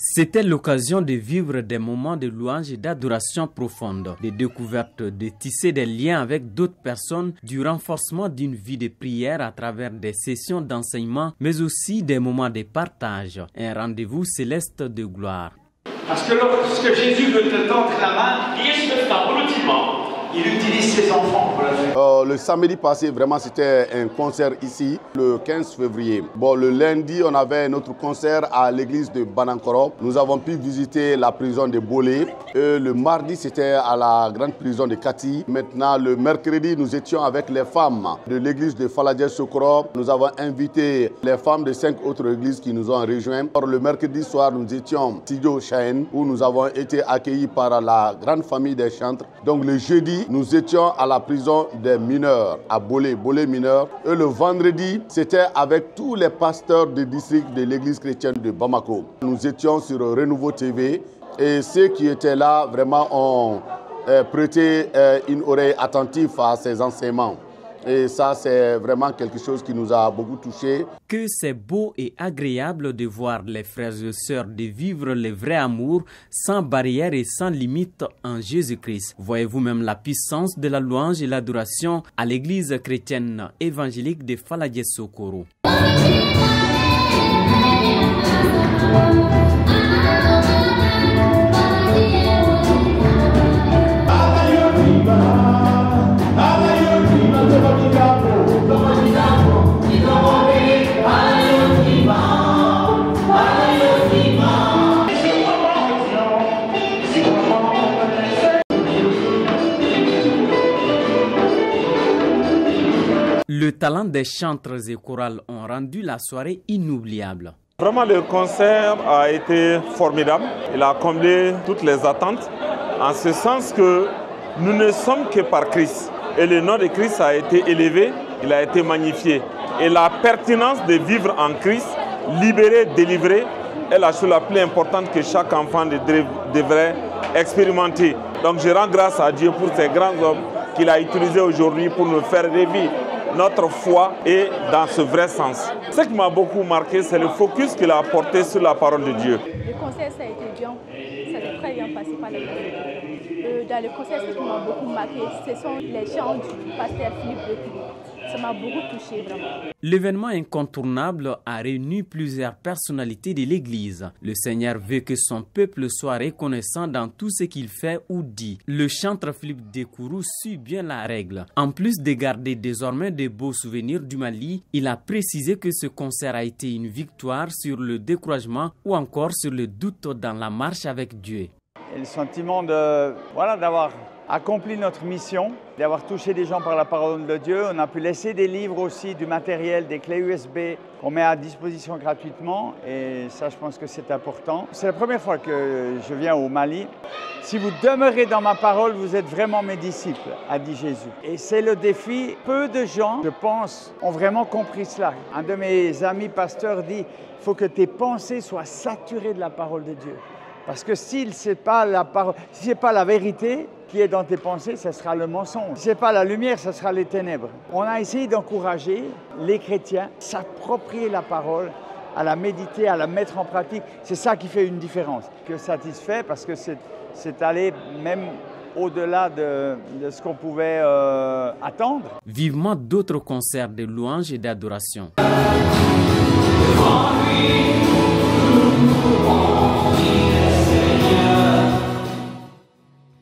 C'était l'occasion de vivre des moments de louange et d'adoration profonde, de découverte, de tisser des liens avec d'autres personnes, du renforcement d'une vie de prière à travers des sessions d'enseignement, mais aussi des moments de partage, un rendez-vous céleste de gloire. Parce que lorsque Jésus veut te tendre la main, il utilise ses enfants pour le faire. Le samedi passé, vraiment, c'était un concert ici, le 15 février. Le lundi, on avait notre concert à l'église de Banankoro. Nous avons pu visiter la prison de Bolé. Le mardi, c'était à la grande prison de Kati. Maintenant, le mercredi, nous étions avec les femmes de l'église de Faladje Sokoro. Nous avons invité les femmes de 5 autres églises qui nous ont rejoints. Le mercredi soir, nous étions à Tidjo Chaen, où nous avons été accueillis par la grande famille des chantres. Donc le jeudi, nous étions à la prison des mineurs, à Bolé mineurs. Et le vendredi, c'était avec tous les pasteurs du district de l'église chrétienne de Bamako. Nous étions sur Renouveau TV et ceux qui étaient là vraiment ont prêté une oreille attentive à ces enseignements. Et ça, c'est vraiment quelque chose qui nous a beaucoup touchés. Que c'est beau et agréable de voir les frères et sœurs de vivre le vrai amour sans barrière et sans limite en Jésus-Christ. Voyez-vous même la puissance de la louange et l'adoration à l'église chrétienne évangélique de Faladje Sokoro. Le talent des chantres et chorales ont rendu la soirée inoubliable. Vraiment, le concert a été formidable. Il a comblé toutes les attentes, en ce sens que nous ne sommes que par Christ. Et le nom de Christ a été élevé, il a été magnifié. Et la pertinence de vivre en Christ, libéré, délivré, est la chose la plus importante que chaque enfant devrait expérimenter. Donc je rends grâce à Dieu pour ces grands hommes qu'il a utilisés aujourd'hui pour nous faire revivre notre foi et dans ce vrai sens. Ce qui m'a beaucoup marqué, c'est le focus qu'il a apporté sur la parole de Dieu. Le concert, ça a été bien, ça s'est très bien passé par le concert. Dans le concert, ce qui m'a beaucoup marqué, ce sont les chants du pasteur Philippe Bekili. Ça m'a beaucoup touché, vraiment. L'événement incontournable a réuni plusieurs personnalités de l'Église. Le Seigneur veut que son peuple soit reconnaissant dans tout ce qu'il fait ou dit. Le chantre Philippe Dekourou suit bien la règle. En plus de garder désormais de beaux souvenirs du Mali, il a précisé que ce concert a été une victoire sur le découragement ou encore sur le doute dans la marche avec Dieu. Et le sentiment d'avoir accompli notre mission, d'avoir touché des gens par la parole de Dieu. On a pu laisser des livres aussi, du matériel, des clés USB qu'on met à disposition gratuitement. Et ça, je pense que c'est important. C'est la première fois que je viens au Mali. Si vous demeurez dans ma parole, vous êtes vraiment mes disciples, a dit Jésus. Et c'est le défi. Peu de gens, je pense, ont vraiment compris cela. Un de mes amis pasteurs dit, il faut que tes pensées soient saturées de la parole de Dieu. Parce que si ce n'est pas la parole, si c'est pas la vérité qui est dans tes pensées, ce sera le mensonge. Si ce n'est pas la lumière, ce sera les ténèbres. On a essayé d'encourager les chrétiens à s'approprier la parole, à la méditer, à la mettre en pratique. C'est ça qui fait une différence. Que satisfait parce que c'est allé même au-delà de ce qu'on pouvait attendre. Vivement d'autres concerts de louange et d'adoration.